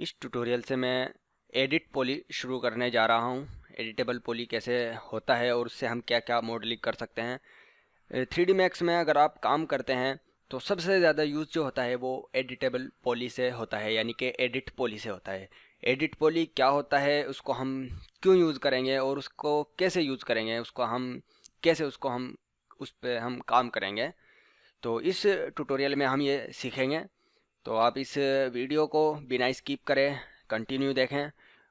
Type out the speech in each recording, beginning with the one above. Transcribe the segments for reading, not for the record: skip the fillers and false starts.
इस ट्यूटोरियल से मैं एडिट पॉली शुरू करने जा रहा हूँ। एडिटेबल पॉली कैसे होता है और उससे हम क्या क्या मॉडलिंग कर सकते हैं। 3D मैक्स में अगर आप काम करते हैं तो सबसे ज़्यादा यूज़ जो होता है वो एडिटेबल पॉली से होता है, यानी कि एडिट पॉली से होता है। एडिट पॉली क्या होता है, उसको हम क्यों यूज़ करेंगे और उसको कैसे यूज़ करेंगे, उसको हम उस पर हम काम करेंगे, तो इस ट्यूटोरियल में हम ये सीखेंगे। तो आप इस वीडियो को बिना स्किप करें कंटिन्यू देखें,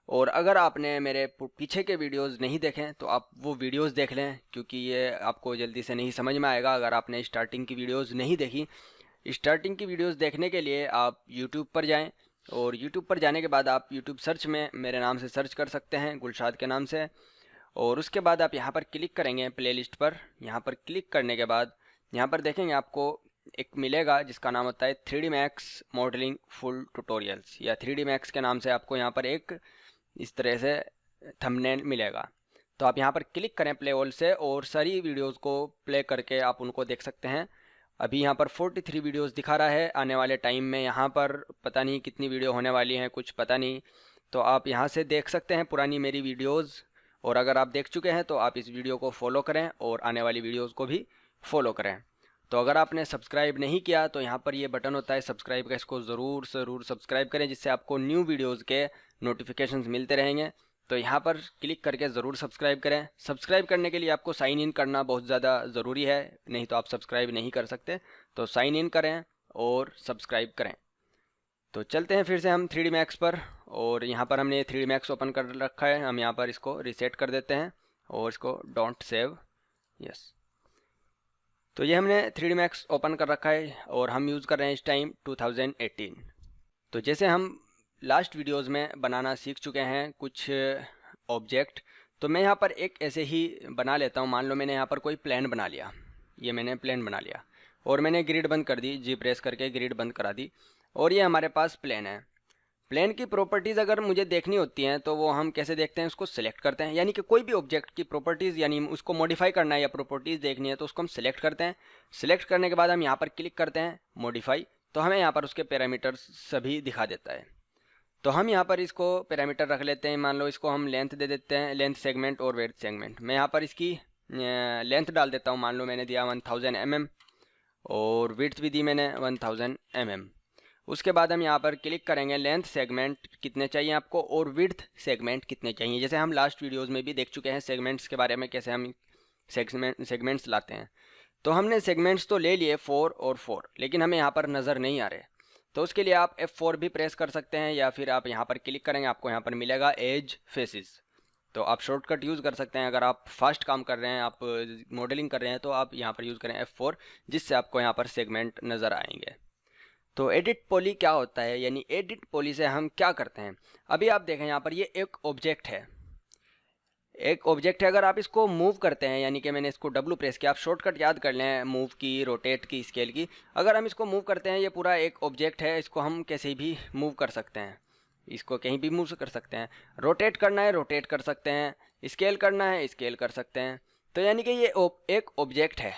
और अगर आपने मेरे पीछे के वीडियोस नहीं देखें तो आप वो वीडियोस देख लें, क्योंकि ये आपको जल्दी से नहीं समझ में आएगा अगर आपने स्टार्टिंग की वीडियोस नहीं देखी। स्टार्टिंग की वीडियोस देखने के लिए आप यूट्यूब पर जाएं, और यूट्यूब पर जाने के बाद आप यूट्यूब सर्च में मेरे नाम से सर्च कर सकते हैं, गुलशाद के नाम से। और उसके बाद आप यहाँ पर क्लिक करेंगे प्लेलिस्ट पर। यहाँ पर क्लिक करने के बाद यहाँ पर देखेंगे आपको एक मिलेगा जिसका नाम होता है 3D max modelling full tutorials, या 3D मैक्स के नाम से आपको यहाँ पर एक इस तरह से थंबनेल मिलेगा। तो आप यहाँ पर क्लिक करें प्ले ऑल से, और सारी वीडियोस को प्ले करके आप उनको देख सकते हैं। अभी यहाँ पर 43 वीडियोस दिखा रहा है। आने वाले टाइम में यहाँ पर पता नहीं कितनी वीडियो होने वाली हैं, कुछ पता नहीं। तो आप यहाँ से देख सकते हैं पुरानी मेरी वीडियोज़, और अगर आप देख चुके हैं तो आप इस वीडियो को फॉलो करें और आने वाली वीडियोज़ को भी फॉलो करें। तो अगर आपने सब्सक्राइब नहीं किया तो यहाँ पर ये बटन होता है सब्सक्राइब का, इसको ज़रूर सब्सक्राइब करें, जिससे आपको न्यू वीडियोज़ के नोटिफिकेशंस मिलते रहेंगे। तो यहाँ पर क्लिक करके ज़रूर सब्सक्राइब करें। सब्सक्राइब करने के लिए आपको साइन इन करना बहुत ज़्यादा ज़रूरी है, नहीं तो आप सब्सक्राइब नहीं कर सकते। तो साइन इन करें और सब्सक्राइब करें। तो चलते हैं फिर से हम 3D मैक्स पर, और यहाँ पर हमने 3D मैक्स ओपन कर रखा है। हम यहाँ पर इसको रीसेट कर देते हैं और इसको डोंट सेव, यस। तो ये हमने 3D मैक्स ओपन कर रखा है और हम यूज़ कर रहे हैं इस टाइम 2018। तो जैसे हम लास्ट वीडियोस में बनाना सीख चुके हैं कुछ ऑब्जेक्ट, तो मैं यहाँ पर एक ऐसे ही बना लेता हूँ। मान लो मैंने यहाँ पर कोई प्लेन बना लिया, ये मैंने प्लेन बना लिया और मैंने ग्रिड बंद कर दी, जी प्रेस करके ग्रिड बंद करा दी, और ये हमारे पास प्लेन है। प्लेन की प्रॉपर्टीज़ अगर मुझे देखनी होती हैं तो वो हम कैसे देखते हैं, उसको सिलेक्ट करते हैं। यानी कि कोई भी ऑब्जेक्ट की प्रॉपर्टीज़, यानी उसको मॉडिफाई करना है या प्रॉपर्टीज़ देखनी है तो उसको हम सिलेक्ट करते हैं। सिलेक्ट करने के बाद हम यहाँ पर क्लिक करते हैं मॉडिफाई, तो हमें यहाँ पर उसके पैरामीटर्स सभी दिखा देता है। तो हम यहाँ पर इसको पैरामीटर रख लेते हैं। मान लो इसको हम लेंथ दे देते हैं, लेंथ सेगमेंट और वेट सेगमेंट। मैं यहाँ पर इसकी लेंथ डाल देता हूँ, मान लो मैंने दिया 1000 mm, और विड्थ भी दी मैंने 1000 mm। उसके बाद हम यहाँ पर क्लिक करेंगे लेंथ सेगमेंट कितने चाहिए आपको और विड्थ सेगमेंट कितने चाहिए। जैसे हम लास्ट वीडियोस में भी देख चुके हैं सेगमेंट्स के बारे में, कैसे हम सेगमेंट्स लाते हैं। तो हमने सेगमेंट्स तो ले लिए 4 और 4, लेकिन हमें यहाँ पर नज़र नहीं आ रहे। तो उसके लिए आप F4 भी प्रेस कर सकते हैं, या फिर आप यहाँ पर क्लिक करेंगे, आपको यहाँ पर मिलेगा एज फेसिस। तो आप शॉर्टकट यूज़ कर सकते हैं। अगर आप फास्ट काम कर रहे हैं, आप मॉडलिंग कर रहे हैं, तो आप यहाँ पर यूज़ करें F4, जिससे आपको यहाँ पर सेगमेंट नज़र आएंगे। तो एडिट पॉली क्या होता है, यानी एडिट पॉली से हम क्या करते हैं। अभी आप देखें यहाँ पर ये एक ऑब्जेक्ट है, अगर आप इसको मूव करते हैं, यानी कि मैंने इसको W प्रेस किया, आप शॉर्टकट याद कर लें मूव की, रोटेट की, स्केल की। अगर हम इसको मूव करते हैं, ये पूरा एक ऑब्जेक्ट है, इसको हम कैसे भी मूव कर सकते हैं, इसको कहीं भी मूव कर सकते हैं। रोटेट करना है रोटेट कर सकते हैं, स्केल करना है स्केल कर सकते हैं। तो यानी कि ये एक ऑब्जेक्ट है।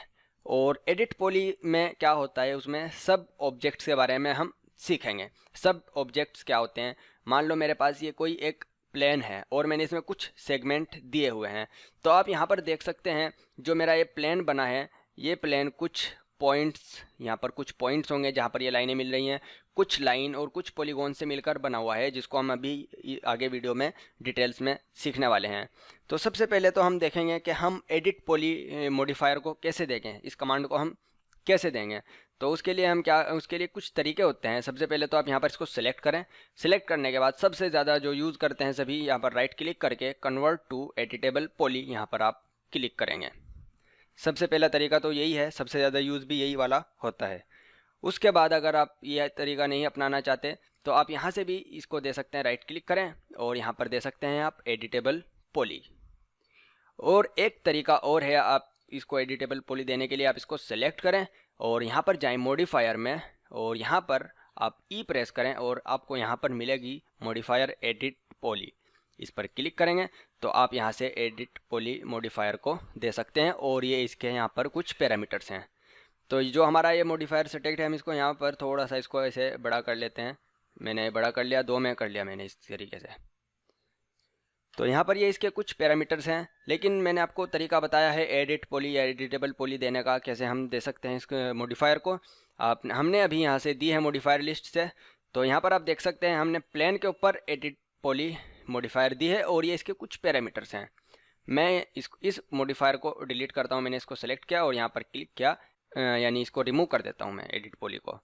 और एडिट पॉली में क्या होता है, उसमें सब ऑब्जेक्ट्स के बारे में हम सीखेंगे। सब ऑब्जेक्ट्स क्या होते हैं, मान लो मेरे पास ये कोई एक प्लेन है और मैंने इसमें कुछ सेगमेंट दिए हुए हैं। तो आप यहाँ पर देख सकते हैं जो मेरा ये प्लेन बना है, ये प्लेन कुछ पॉइंट्स, यहाँ पर कुछ पॉइंट्स होंगे जहाँ पर ये लाइनें मिल रही हैं, कुछ लाइन और कुछ पॉलीगॉन से मिलकर बना हुआ है, जिसको हम अभी आगे वीडियो में डिटेल्स में सीखने वाले हैं। तो सबसे पहले तो हम देखेंगे कि हम एडिट पॉली मॉडिफायर को कैसे देंगे, इस कमांड को हम कैसे देंगे। तो उसके लिए कुछ तरीके होते हैं। सबसे पहले तो आप यहाँ पर इसको सिलेक्ट करें। सिलेक्ट करने के बाद सबसे ज़्यादा जो यूज़ करते हैं सभी, यहाँ पर राइट क्लिक करके कन्वर्ट टू एडिटेबल पॉली यहाँ पर आप क्लिक करेंगे। सबसे पहला तरीका तो यही है, सबसे ज़्यादा यूज़ भी यही वाला होता है। उसके बाद अगर आप यह तरीका नहीं अपनाना चाहते तो आप यहाँ से भी इसको दे सकते हैं, राइट क्लिक करें और यहाँ पर दे सकते हैं आप एडिटेबल पॉली। और एक तरीका और है, आप इसको एडिटेबल पॉली देने के लिए आप इसको सेलेक्ट करें और यहाँ पर जाएं मॉडिफायर में, और यहाँ पर आप ई प्रेस करें और आपको यहाँ पर मिलेगी मॉडिफायर एडिट पॉली। इस पर क्लिक करेंगे तो आप यहाँ से एडिट पॉली मॉडिफायर को दे सकते हैं, और ये इसके यहाँ पर कुछ पैरामीटर्स हैं। तो जो हमारा ये मॉडिफायर सेलेक्ट है, हम इसको यहाँ पर थोड़ा सा इसको ऐसे बड़ा कर लेते हैं, मैंने बड़ा कर लिया, 2 में कर लिया मैंने इस तरीके से। तो यहाँ पर ये इसके कुछ पैरामीटर्स हैं, लेकिन मैंने आपको तरीका बताया है एडिट पॉली या एडिटेबल पॉली देने का, कैसे हम दे सकते हैं इस मॉडिफायर को। हमने अभी यहाँ से दी है मॉडिफायर लिस्ट से। तो यहाँ पर आप देख सकते हैं हमने प्लेन के ऊपर एडिट पॉली मॉडिफायर दी है और ये इसके कुछ पैरामीटर्स हैं। मैं इस मॉडिफायर को डिलीट करता हूँ, मैंने इसको सेलेक्ट किया और यहाँ पर क्लिक किया, यानी इसको रिमूव कर देता हूँ मैं एडिट पॉली को।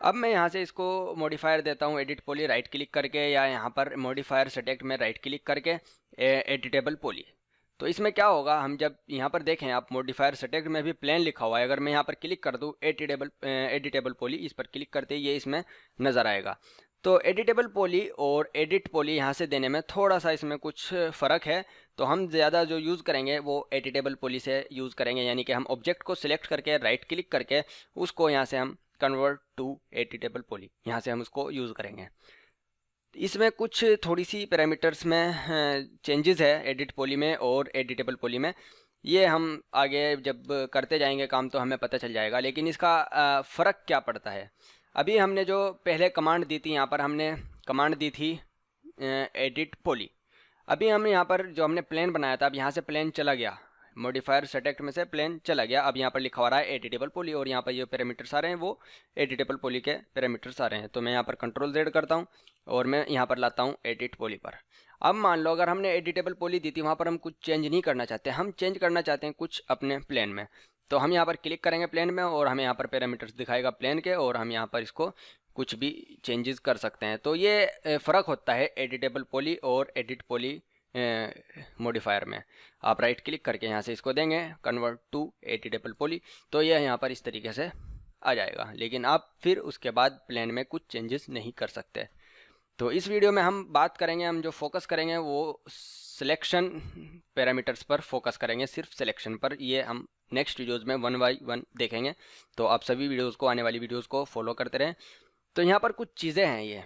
अब मैं यहाँ से इसको मॉडिफायर देता हूँ एडिट पॉली राइट क्लिक करके, या यहाँ पर मॉडिफायर सेलेक्ट में राइट क्लिक करके एडिटेबल पॉली। तो इसमें क्या होगा, हम जब यहाँ पर देखें आप मॉडिफायर सेलेक्ट में भी प्लेन लिखा हुआ है, अगर मैं यहाँ पर क्लिक कर दूँ एडिटेबल पॉली, इस पर क्लिक करते ही ये इसमें नज़र आएगा। तो एडिटेबल पॉली और एडिट पॉली यहाँ से देने में थोड़ा सा इसमें कुछ फ़र्क है। तो हम ज़्यादा जो यूज़ करेंगे वो एडिटेबल पॉली से यूज़ करेंगे, यानी कि हम ऑब्जेक्ट को सिलेक्ट करके राइट क्लिक करके उसको यहाँ से हम कन्वर्ट टू एडिटेबल पॉली, यहाँ से हम उसको यूज़ करेंगे। इसमें कुछ थोड़ी सी पैरामीटर्स में चेंजेस है एडिट पॉली में और एडिटेबल पॉली में। ये हम आगे जब करते जाएंगे काम तो हमें पता चल जाएगा, लेकिन इसका फ़र्क क्या पड़ता है। अभी हमने जो पहले कमांड दी थी, यहाँ पर हमने कमांड दी थी एडिट पॉली। अभी हमने यहाँ पर जो हमने प्लेन बनाया था, अब यहाँ से प्लेन चला गया, मॉडिफायर सेलेक्ट में से प्लेन चला गया। अब यहाँ पर लिखा हुआ रहा है एडिटेबल पॉली और यहाँ पर ये पैरामीटर्स आ रहे हैं वो एडिटेबल पॉली के पैरामीटर्स आ रहे हैं। तो मैं यहाँ पर कंट्रोल Z करता हूँ और मैं यहाँ पर लाता हूँ एडिट पॉली पर। अब मान लो अगर हमने एडिटेबल पॉली दी थी, वहाँ पर हम कुछ चेंज नहीं करना चाहते, हम चेंज करना चाहते हैं कुछ अपने प्लेन में। तो हम यहाँ पर क्लिक करेंगे प्लेन में और हमें यहाँ पर पैरामीटर्स दिखाएगा प्लेन के, और हम यहाँ पर इसको कुछ भी चेंजेस कर सकते हैं। तो ये फ़र्क होता है एडिटेबल पॉली और एडिट पॉली मॉडिफायर में। आप राइट क्लिक करके यहाँ से इसको देंगे कन्वर्ट टू एडिटेबल पॉली, तो यह यहाँ पर इस तरीके से आ जाएगा, लेकिन आप फिर उसके बाद प्लेन में कुछ चेंजेस नहीं कर सकते। तो इस वीडियो में हम बात करेंगे, हम जो फोकस करेंगे वो सिलेक्शन पैरामीटर्स पर फोकस करेंगे, सिर्फ सिलेक्शन पर। ये हम नेक्स्ट वीडियोज़ में 1 बाय 1 देखेंगे। तो आप सभी वीडियोज़ को, आने वाली वीडियोज़ को फॉलो करते रहें। तो यहाँ पर कुछ चीज़ें हैं, ये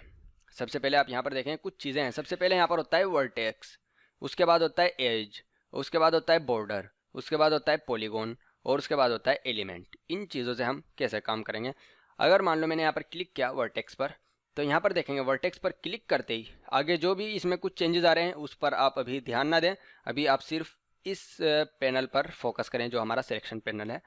सबसे पहले आप यहाँ पर देखें कुछ चीज़ें हैं। सबसे पहले यहाँ पर होता है वर्टेक्स, उसके बाद होता है एज, उसके बाद होता है बॉर्डर, उसके बाद होता है पॉलीगॉन और उसके बाद होता है एलिमेंट। इन चीज़ों से हम कैसे काम करेंगे। अगर मान लो मैंने यहाँ पर क्लिक किया वर्टेक्स पर, तो यहाँ पर देखेंगे वर्टेक्स पर क्लिक करते ही आगे जो भी इसमें कुछ चेंजेस आ रहे हैं उस पर आप अभी ध्यान ना दें। अभी आप सिर्फ इस पैनल पर फोकस करें जो हमारा सिलेक्शन पैनल है।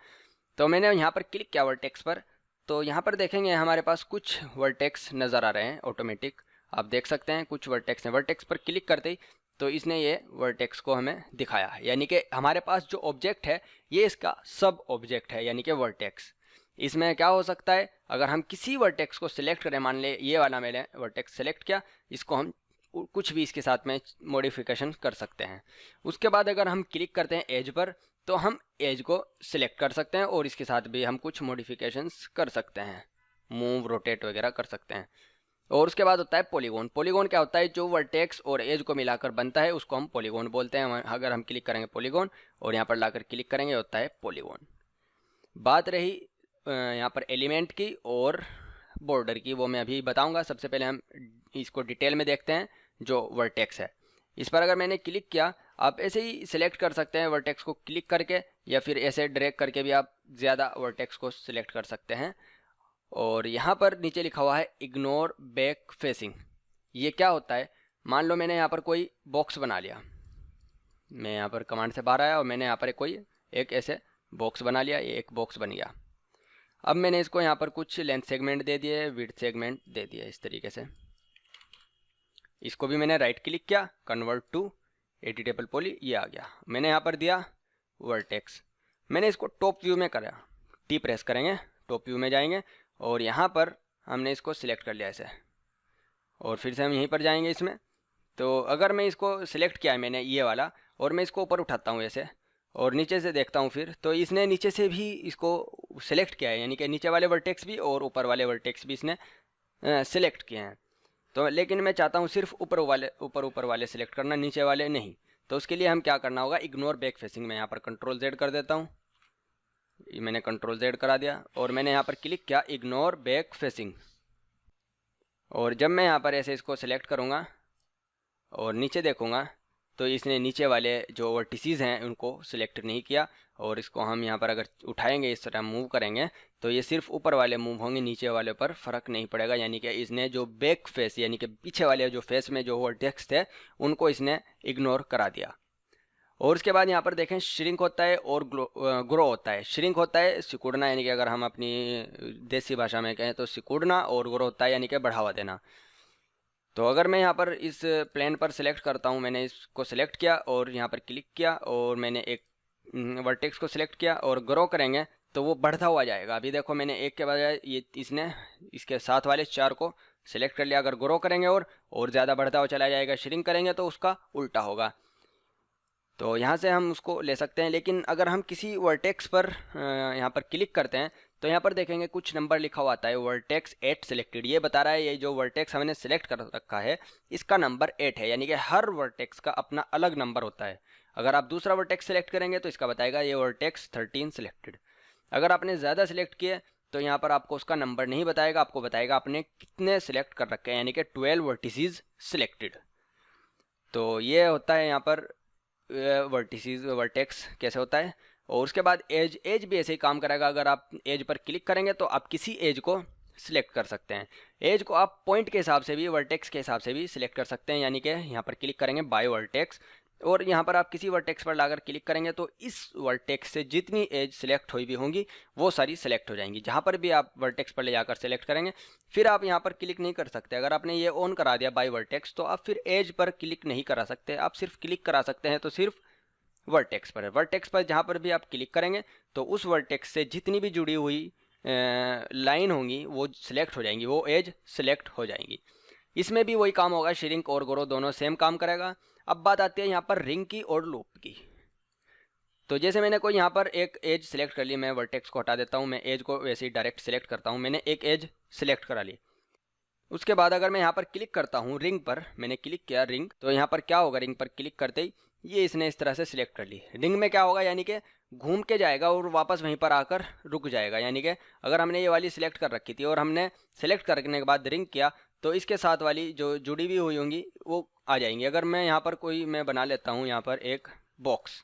तो मैंने यहाँ पर क्लिक किया वर्टेक्स पर, तो यहाँ पर देखेंगे हमारे पास कुछ वर्टेक्स नज़र आ रहे हैं ऑटोमेटिक, आप देख सकते हैं कुछ वर्टेक्स हैं। वर्टेक्स पर क्लिक करते ही तो इसने ये वर्टेक्स को हमें दिखाया, यानी कि हमारे पास जो ऑब्जेक्ट है ये इसका सब ऑब्जेक्ट है, यानी कि वर्टेक्स। इसमें क्या हो सकता है, अगर हम किसी वर्टेक्स को सिलेक्ट करें, मान ले ये वाला मैंने वर्टेक्स सेलेक्ट किया, इसको हम कुछ भी इसके साथ में मॉडिफिकेशन कर सकते हैं। उसके बाद अगर हम क्लिक करते हैं एज पर, तो हम एज को सिलेक्ट कर सकते हैं और इसके साथ भी हम कुछ मॉडिफिकेशंस कर सकते हैं, मूव रोटेट वगैरह कर सकते हैं। और उसके बाद होता है पॉलीगॉन। पॉलीगॉन क्या होता है, जो वर्टेक्स और एज को मिलाकर बनता है उसको हम पॉलीगॉन बोलते हैं। अगर हम क्लिक करेंगे पॉलीगॉन और यहाँ पर लाकर क्लिक करेंगे होता है पॉलीगॉन। बात रही यहाँ पर एलिमेंट की और बॉर्डर की, वो मैं अभी बताऊंगा। सबसे पहले हम इसको डिटेल में देखते हैं। जो वर्टेक्स है इस पर अगर मैंने क्लिक किया, आप ऐसे ही सिलेक्ट कर सकते हैं वर्टेक्स को क्लिक करके, या फिर ऐसे ड्रैग करके भी आप ज़्यादा वर्टेक्स को सिलेक्ट कर सकते हैं। और यहाँ पर नीचे लिखा हुआ है इग्नोर बैक फेसिंग। ये क्या होता है, मान लो मैंने यहाँ पर कोई बॉक्स बना लिया, मैं यहाँ पर कमांड से बाहर आया और मैंने यहाँ पर एक ऐसे बॉक्स बना लिया, ये एक बॉक्स बन गया। अब मैंने इसको यहाँ पर कुछ लेंथ सेगमेंट दे दिए, विड्थ सेगमेंट दे दिए इस तरीके से। इसको भी मैंने राइट क्लिक किया, कन्वर्ट टू एडिटेबल पॉली, ये आ गया। मैंने यहाँ पर दिया वर्टेक्स, मैंने इसको टॉप व्यू में करा, टी प्रेस करेंगे, टॉप व्यू में जाएंगे और यहाँ पर हमने इसको सिलेक्ट कर लिया ऐसे, और फिर से हम यहीं पर जाएंगे इसमें। तो अगर मैं इसको सिलेक्ट किया है मैंने ये वाला, और मैं इसको ऊपर उठाता हूँ ऐसे और नीचे से देखता हूँ फिर, तो इसने नीचे से भी इसको सिलेक्ट किया है, यानी कि नीचे वाले वर्टेक्स भी और ऊपर वाले वर्टेक्स भी इसने सिलेक्ट किए हैं। तो लेकिन मैं चाहता हूँ सिर्फ ऊपर वाले सिलेक्ट करना, नीचे वाले नहीं। तो उसके लिए हम क्या करना होगा, इग्नोर बैक फेसिंग में यहाँ पर कंट्रोल Z कर देता हूँ, ये मैंने कंट्रोल Z करा दिया और मैंने यहाँ पर क्लिक किया इग्नोर बैक फेसिंग। और जब मैं यहाँ पर ऐसे इसको सिलेक्ट करूँगा और नीचे देखूँगा तो इसने नीचे वाले जो वर्टिसेस हैं उनको सिलेक्ट नहीं किया। और इसको हम यहाँ पर अगर उठाएंगे, इस तरह मूव करेंगे, तो ये सिर्फ ऊपर वाले मूव होंगे, नीचे वाले पर फ़र्क नहीं पड़ेगा। यानी कि इसने जो बैक फेस यानी कि पीछे वाले जो फेस में जो वर्टेक्स थे उनको इसने इग्नोर करा दिया। और उसके बाद यहाँ पर देखें श्रिंक होता है और ग्रो होता है। श्रिंक होता है सिकुड़ना, यानी कि अगर हम अपनी देसी भाषा में कहें तो सिकुड़ना, और ग्रो होता है यानी कि बढ़ावा देना। तो अगर मैं यहाँ पर इस प्लेन पर सिलेक्ट करता हूँ, मैंने इसको सिलेक्ट किया और यहाँ पर क्लिक किया और मैंने एक वर्टेक्स को सिलेक्ट किया और ग्रो करेंगे तो वो बढ़ता हुआ जाएगा। अभी देखो मैंने एक के बजाय ये इसने इसके साथ वाले 4 को सिलेक्ट कर लिया। अगर ग्रो करेंगे और ज़्यादा बढ़ता हुआ चला जाएगा, श्रिंक करेंगे तो उसका उल्टा होगा। तो यहाँ से हम उसको ले सकते हैं। लेकिन अगर हम किसी वर्टेक्स पर यहाँ पर क्लिक करते हैं तो यहाँ पर देखेंगे कुछ नंबर लिखा हुआ आता है, वर्टेक्स 8 सिलेक्टेड। ये बता रहा है ये जो वर्टेक्स हमने सिलेक्ट कर रखा है इसका नंबर 8 है, यानी कि हर वर्टेक्स का अपना अलग नंबर होता है। अगर आप दूसरा वर्टेक्स सिलेक्ट करेंगे तो इसका बताएगा ये वर्टेक्स 13 सिलेक्टेड। अगर आपने ज़्यादा सिलेक्ट किए तो यहाँ पर आपको उसका नंबर नहीं बताएगा, आपको बताएगा आपने कितने सिलेक्ट कर रखे हैं, यानी कि 12 वर्टिसेस सिलेक्टेड। तो ये होता है यहाँ पर वर्टेक्स कैसे होता है। और उसके बाद एज भी ऐसे ही काम करेगा। अगर आप एज पर क्लिक करेंगे तो आप किसी एज को सिलेक्ट कर सकते हैं। एज को आप पॉइंट के हिसाब से भी, वर्टेक्स के हिसाब से भी सिलेक्ट कर सकते हैं। यानी कि यहाँ पर क्लिक करेंगे बाय वर्टेक्स और यहाँ पर आप किसी वर्टेक्स पर लाकर क्लिक करेंगे तो इस वर्टेक्स से जितनी एज सिलेक्ट हुई भी होंगी वो सारी सिलेक्ट हो जाएंगी। जहाँ पर भी आप वर्टेक्स पर ले जाकर सिलेक्ट करेंगे फिर आप यहाँ पर क्लिक नहीं कर सकते। अगर आपने ये ऑन करा दिया बाय वर्टेक्स तो आप फिर एज पर क्लिक नहीं करा सकते, आप सिर्फ क्लिक करा सकते हैं तो सिर्फ वर्टेक्स पर है। वर्टेक्स पर जहाँ पर भी आप क्लिक करेंगे तो उस वर्टेक्स से जितनी भी जुड़ी हुई लाइन होंगी वो सिलेक्ट हो जाएंगी, वो एज सिलेक्ट हो जाएंगी। इसमें भी वही काम होगा, श्रिंक और ग्रो दोनों सेम काम करेगा। अब बात आती है यहाँ पर रिंग की और लूप की। तो जैसे मैंने कोई यहाँ पर एक एज सिलेक्ट कर ली, मैं वर्टेक्स को हटा देता हूँ, मैं एज को वैसे ही डायरेक्ट सिलेक्ट करता हूँ। मैंने एक एज सिलेक्ट करा ली। उसके बाद अगर मैं यहाँ पर क्लिक करता हूँ रिंग पर, मैंने क्लिक किया रिंग, तो यहाँ पर क्या होगा, रिंग पर क्लिक करते ही ये इसने इस तरह से सिलेक्ट कर ली। रिंग में क्या होगा, यानी कि घूम के जाएगा और वापस वहीं पर आकर रुक जाएगा। यानी कि अगर हमने ये वाली सिलेक्ट कर रखी थी और हमने सिलेक्ट करने के बाद रिंग किया तो इसके साथ वाली जो जुड़ी हुई हुई होंगी वो आ जाएंगी। अगर मैं यहाँ पर कोई मैं बना लेता हूँ, यहाँ पर एक बॉक्स,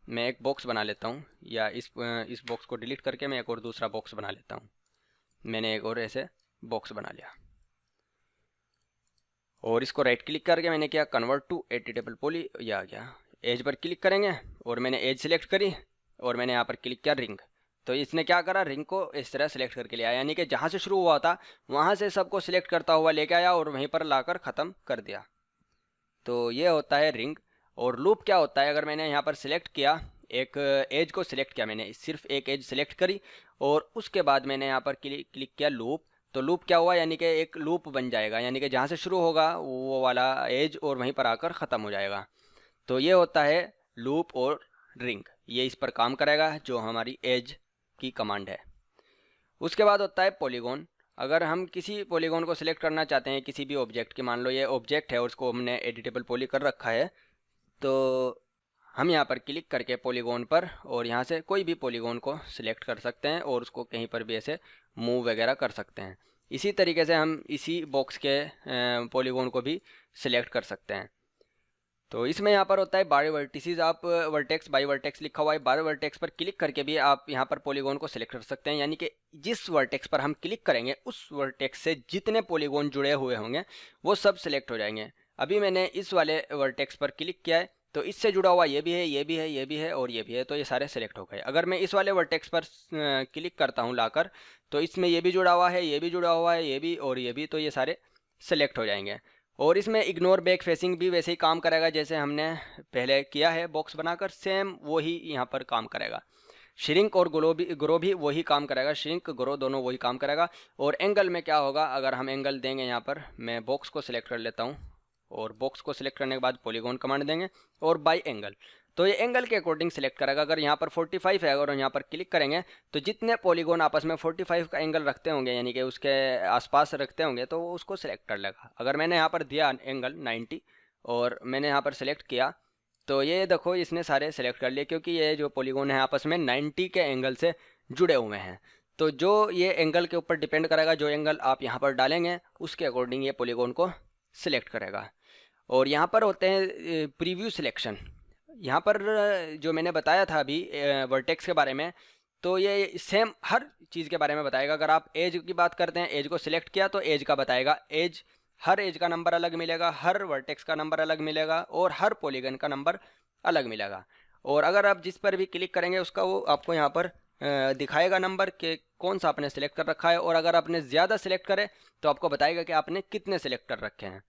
मैं एक बॉक्स बना लेता हूँ, या इस बॉक्स को डिलीट करके मैं एक और दूसरा बॉक्स बना लेता हूँ। मैंने एक और ऐसे बॉक्स बना लिया और इसको राइट क्लिक करके मैंने किया कन्वर्ट टू एडिटेबल पॉली, ये आ गया। एज पर क्लिक करेंगे और मैंने एज सिलेक्ट करी और मैंने यहाँ पर क्लिक किया रिंग, तो इसने क्या करा, रिंग को इस तरह सेलेक्ट करके ले आया। यानी कि जहाँ से शुरू हुआ था वहाँ से सबको सिलेक्ट करता हुआ लेके आया और वहीं पर लाकर ख़त्म कर दिया। तो ये होता है रिंग। और लूप क्या होता है, अगर मैंने यहाँ पर सिलेक्ट किया, एक एज को सिलेक्ट किया, मैंने सिर्फ एक एज सिलेक्ट करी और उसके बाद मैंने यहाँ पर क्लिक किया लूप, तो लूप क्या हुआ, यानी कि एक लूप बन जाएगा। यानी कि जहाँ से शुरू होगा वो वाला एज और वहीं पर आकर ख़त्म हो जाएगा। तो ये होता है लूप और रिंग, ये इस पर काम करेगा जो हमारी एज की कमांड है। उसके बाद होता है पॉलीगॉन। अगर हम किसी पॉलीगॉन को सिलेक्ट करना चाहते हैं किसी भी ऑब्जेक्ट की, मान लो ये ऑब्जेक्ट है और उसको हमने एडिटेबल पॉली कर रखा है, तो हम यहाँ पर क्लिक करके पॉलीगॉन पर और यहाँ से कोई भी पॉलीगॉन को सिलेक्ट कर सकते हैं और उसको कहीं पर भी ऐसे मूव वगैरह कर सकते हैं। इसी तरीके से हम इसी बॉक्स के पॉलीगॉन को भी सिलेक्ट कर सकते हैं। तो इसमें यहाँ पर होता है बाय वर्टिसेस, आप वर्टेक्स बाय वर्टेक्स लिखा हुआ है, बाय वर्टेक्स पर क्लिक करके भी आप यहाँ पर पॉलीगॉन को सिलेक्ट कर सकते हैं। यानी कि जिस वर्टेक्स पर हम क्लिक करेंगे उस वर्टेक्स से जितने पॉलीगॉन जुड़े हुए होंगे वो सब सिलेक्ट हो जाएंगे। अभी मैंने इस वाले वर्टेक्स पर क्लिक किया है तो इससे जुड़ा हुआ ये भी है, ये भी है, ये भी है और ये भी है, तो ये सारे सिलेक्ट हो गए। अगर मैं इस वाले वर्टेक्स पर क्लिक करता हूँ लाकर, तो इसमें ये भी जुड़ा हुआ है, ये भी जुड़ा हुआ है, ये भी और ये भी, तो ये सारे सिलेक्ट हो जाएंगे। और इसमें इग्नोर बैक फेसिंग भी वैसे ही काम करेगा जैसे हमने पहले किया है बॉक्स बनाकर, सेम वही यहाँ पर काम करेगा। श्रिंक और ग्रो भी वही काम करेगा, श्रिंक ग्रो दोनों वही काम करेगा। और एंगल में क्या होगा, अगर हम एंगल देंगे, यहाँ पर मैं बॉक्स को सिलेक्ट कर लेता हूँ और बॉक्स को सिलेक्ट करने के बाद पॉलीगॉन कमांड देंगे और बाय एंगल, तो ये एंगल के अकॉर्डिंग सिलेक्ट करेगा। अगर यहाँ पर 45 है और यहाँ पर क्लिक करेंगे तो जितने पॉलीगॉन आपस में 45 का एंगल रखते होंगे, यानी कि उसके आसपास रखते होंगे, तो वो उसको सिलेक्ट कर लेगा। अगर मैंने यहाँ पर दिया एंगल 90 और मैंने यहाँ पर सिलेक्ट किया, तो ये देखो इसने सारे सिलेक्ट कर लिए, क्योंकि ये जो पॉलीगॉन है आपस में 90 के एंगल से जुड़े हुए हैं। तो जो ये एंगल के ऊपर डिपेंड करेगा, जो एंगल आप यहाँ पर डालेंगे उसके अकॉर्डिंग ये पॉलीगॉन को सिलेक्ट करेगा। और यहाँ पर होते हैं प्रीव्यू सिलेक्शन। यहाँ पर जो मैंने बताया था अभी वर्टेक्स के बारे में, तो ये सेम हर चीज़ के बारे में बताएगा। अगर आप एज की बात करते हैं, एज को सिलेक्ट किया तो एज का बताएगा, एज हर एज का नंबर अलग मिलेगा, हर वर्टेक्स का नंबर अलग मिलेगा और हर पॉलीगन का नंबर अलग मिलेगा। और अगर आप जिस पर भी क्लिक करेंगे उसका वो आपको यहाँ पर दिखाएगा नंबर कि कौन सा आपने सिलेक्ट कर रखा है। और अगर आपने ज़्यादा सिलेक्ट करे तो आपको बताएगा कि आपने कितने सिलेक्ट कर रखे हैं।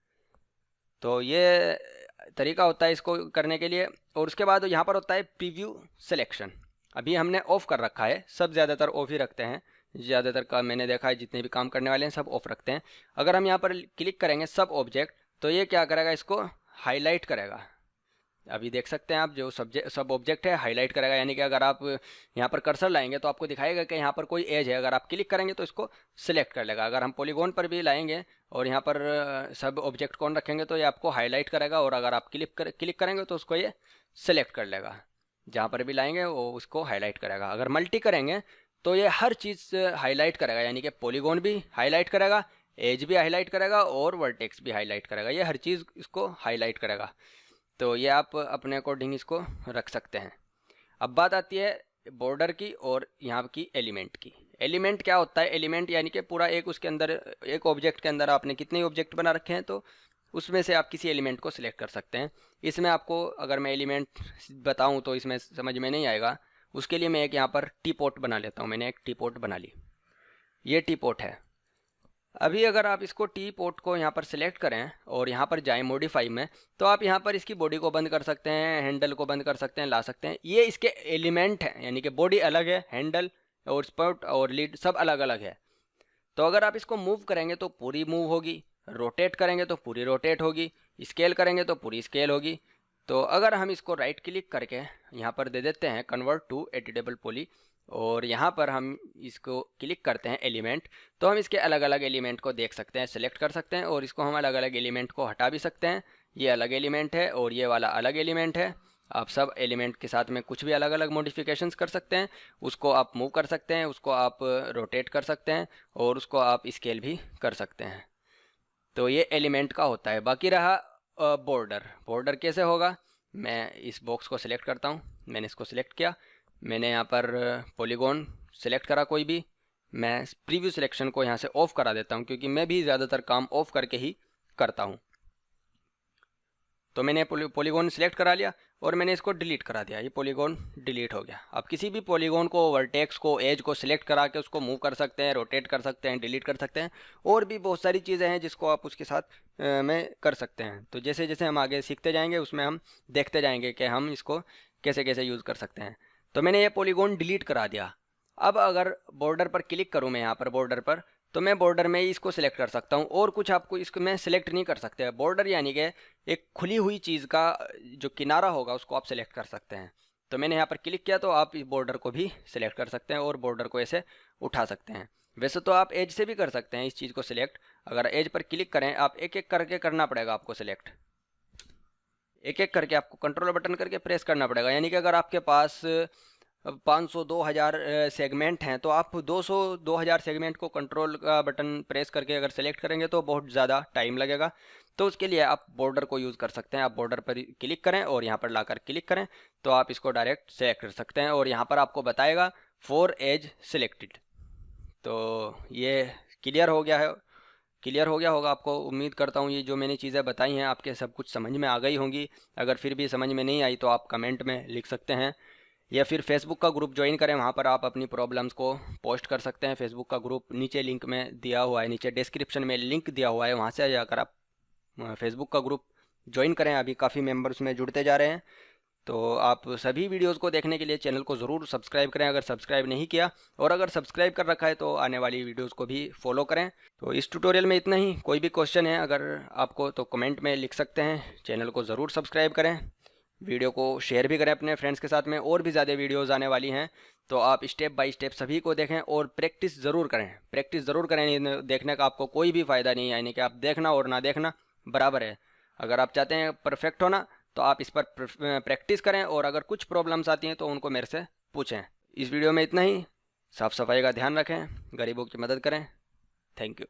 तो ये तरीका होता है इसको करने के लिए। और उसके बाद यहाँ पर होता है प्रीव्यू सिलेक्शन। अभी हमने ऑफ़ कर रखा है, सब ज़्यादातर ऑफ़ ही रखते हैं, ज़्यादातर का मैंने देखा है जितने भी काम करने वाले हैं सब ऑफ़ रखते हैं। अगर हम यहाँ पर क्लिक करेंगे सब ऑब्जेक्ट, तो ये क्या करेगा, इसको हाईलाइट करेगा। अभी देख सकते हैं आप, जो सब ऑब्जेक्ट है हाईलाइट करेगा। यानी कि अगर आप यहाँ पर कर्सर लाएंगे तो आपको दिखाएगा कि यहाँ पर कोई एज है, अगर आप क्लिक करेंगे तो इसको सिलेक्ट कर लेगा। अगर हम पॉलीगॉन पर भी लाएंगे और यहाँ पर सब ऑब्जेक्ट कौन रखेंगे तो ये आपको हाईलाइट करेगा, और अगर आप क्लिक करेंगे तो उसको ये सिलेक्ट कर लेगा। जहाँ पर भी लाएंगे वो उसको हाईलाइट करेगा। अगर मल्टी करेंगे तो ये हर चीज़ हाईलाइट करेगा, यानी कि पॉलीगॉन भी हाईलाइट करेगा, एज भी हाईलाइट करेगा और वर्टेक्स भी हाईलाइट करेगा। ये हर चीज़ इसको हाईलाइट करेगा। तो ये आप अपने अकॉर्डिंग इसको रख सकते हैं। अब बात आती है बॉर्डर की और यहाँ की एलिमेंट की। एलिमेंट क्या होता है, एलिमेंट यानी कि पूरा एक उसके अंदर, एक ऑब्जेक्ट के अंदर आपने कितने ऑब्जेक्ट बना रखे हैं तो उसमें से आप किसी एलिमेंट को सिलेक्ट कर सकते हैं। इसमें आपको अगर मैं एलिमेंट बताऊं तो इसमें समझ में नहीं आएगा, उसके लिए मैं एक यहाँ पर टी पॉट बना लेता हूँ। मैंने एक टी पॉट बना ली, ये टी पॉट है। अभी अगर आप इसको टी पॉट को यहाँ पर सिलेक्ट करें और यहाँ पर जाएं मॉडिफाई में, तो आप यहाँ पर इसकी बॉडी को बंद कर सकते हैं, हैंडल को बंद कर सकते हैं, ला सकते हैं। ये इसके एलिमेंट हैं, यानी कि बॉडी अलग है, हैंडल और स्पोर्ट और लीड सब अलग अलग है। तो अगर आप इसको मूव करेंगे तो पूरी मूव होगी, रोटेट करेंगे तो पूरी रोटेट होगी, स्केल करेंगे तो पूरी स्केल होगी। तो अगर हम इसको राइट क्लिक करके यहाँ पर दे देते हैं कन्वर्ट टू एडिटेबल पॉली, और यहाँ पर हम इसको क्लिक करते हैं एलिमेंट, तो हम इसके अलग अलग एलिमेंट को देख सकते हैं, सेलेक्ट कर सकते हैं, और इसको हम अलग अलग एलिमेंट को हटा भी सकते हैं। ये अलग एलिमेंट है और ये वाला अलग एलिमेंट है। आप सब एलिमेंट के साथ में कुछ भी अलग अलग मॉडिफिकेशंस कर सकते हैं। उसको आप मूव कर सकते हैं, उसको आप रोटेट कर सकते हैं और उसको आप स्केल भी कर सकते हैं। तो ये एलिमेंट का होता है। बाकी रहा बॉर्डर। बॉर्डर कैसे होगा, मैं इस बॉक्स को सिलेक्ट करता हूँ, मैंने इसको सिलेक्ट किया, मैंने यहाँ पर पॉलीगॉन सिलेक्ट करा कोई भी। मैं प्रीव्यू सिलेक्शन को यहाँ से ऑफ़ करा देता हूँ क्योंकि मैं भी ज़्यादातर काम ऑफ़ करके ही करता हूँ। तो मैंने पॉलीगॉन सिलेक्ट करा लिया और मैंने इसको डिलीट करा दिया, ये पॉलीगॉन डिलीट हो गया। आप किसी भी पॉलीगॉन को, वर्टेक्स को, एज को सिलेक्ट करा के उसको मूव कर सकते हैं, रोटेट कर सकते हैं, डिलीट कर सकते हैं, और भी बहुत सारी चीज़ें हैं जिसको आप उसके साथ में कर सकते हैं। तो जैसे जैसे हम आगे सीखते जाएंगे उसमें हम देखते जाएंगे कि हम इसको कैसे कैसे यूज़ कर सकते हैं। तो मैंने ये पॉलीगॉन डिलीट करा दिया। अब अगर बॉर्डर पर क्लिक करूँ मैं यहाँ पर बॉर्डर पर, तो मैं बॉर्डर में इसको सिलेक्ट कर सकता हूँ और कुछ आपको इसको मैं सिलेक्ट नहीं कर सकते। बॉर्डर यानी कि एक खुली हुई चीज़ का जो किनारा होगा उसको आप सिलेक्ट कर सकते हैं। तो मैंने यहाँ पर क्लिक किया तो आप इस बॉर्डर को भी सिलेक्ट कर सकते हैं और बॉर्डर को ऐसे उठा सकते हैं। वैसे तो आप एज से भी कर सकते हैं इस चीज़ को सिलेक्ट। अगर एज पर क्लिक करें, आप एक एक करके करना पड़ेगा आपको सिलेक्ट, एक एक करके आपको कंट्रोल बटन करके प्रेस करना पड़ेगा। यानी कि अगर आपके पास 500 2000 सेगमेंट हैं तो आप 200 2000 सेगमेंट को कंट्रोल का बटन प्रेस करके अगर सेलेक्ट करेंगे तो बहुत ज़्यादा टाइम लगेगा। तो उसके लिए आप बॉर्डर को यूज़ कर सकते हैं। आप बॉर्डर पर क्लिक करें और यहाँ पर लाकर क्लिक करें तो आप इसको डायरेक्ट सेलेक्ट कर सकते हैं और यहाँ पर आपको बताएगा फॉर एज सिलेक्टेड। तो ये क्लियर हो गया है, क्लियर हो गया होगा आपको। उम्मीद करता हूँ ये जो मैंने चीज़ें बताई हैं आपके सब कुछ समझ में आ गई होंगी। अगर फिर भी समझ में नहीं आई तो आप कमेंट में लिख सकते हैं, या फिर फेसबुक का ग्रुप ज्वाइन करें, वहाँ पर आप अपनी प्रॉब्लम्स को पोस्ट कर सकते हैं। फेसबुक का ग्रुप नीचे लिंक में दिया हुआ है, नीचे डिस्क्रिप्शन में लिंक दिया हुआ है, वहाँ से जाकर आप फेसबुक का ग्रुप ज्वाइन करें। अभी काफ़ी मेंबर्स में जुड़ते जा रहे हैं। तो आप सभी वीडियोस को देखने के लिए चैनल को ज़रूर सब्सक्राइब करें अगर सब्सक्राइब नहीं किया, और अगर सब्सक्राइब कर रखा है तो आने वाली वीडियोस को भी फॉलो करें। तो इस ट्यूटोरियल में इतना ही। कोई भी क्वेश्चन है अगर आपको तो कमेंट में लिख सकते हैं। चैनल को ज़रूर सब्सक्राइब करें, वीडियो को शेयर भी करें अपने फ्रेंड्स के साथ में। और भी ज़्यादा वीडियोज़ आने वाली हैं तो आप स्टेप बाय स्टेप सभी को देखें और प्रैक्टिस ज़रूर करें। प्रैक्टिस ज़रूर करें, देखने का आपको कोई भी फ़ायदा नहीं है, यानी कि आप देखना और ना देखना बराबर है। अगर आप चाहते हैं परफेक्ट होना तो आप इस पर प्रैक्टिस करें, और अगर कुछ प्रॉब्लम्स आती हैं तो उनको मेरे से पूछें। इस वीडियो में इतना ही। साफ़ सफाई का ध्यान रखें, गरीबों की मदद करें। Thank you.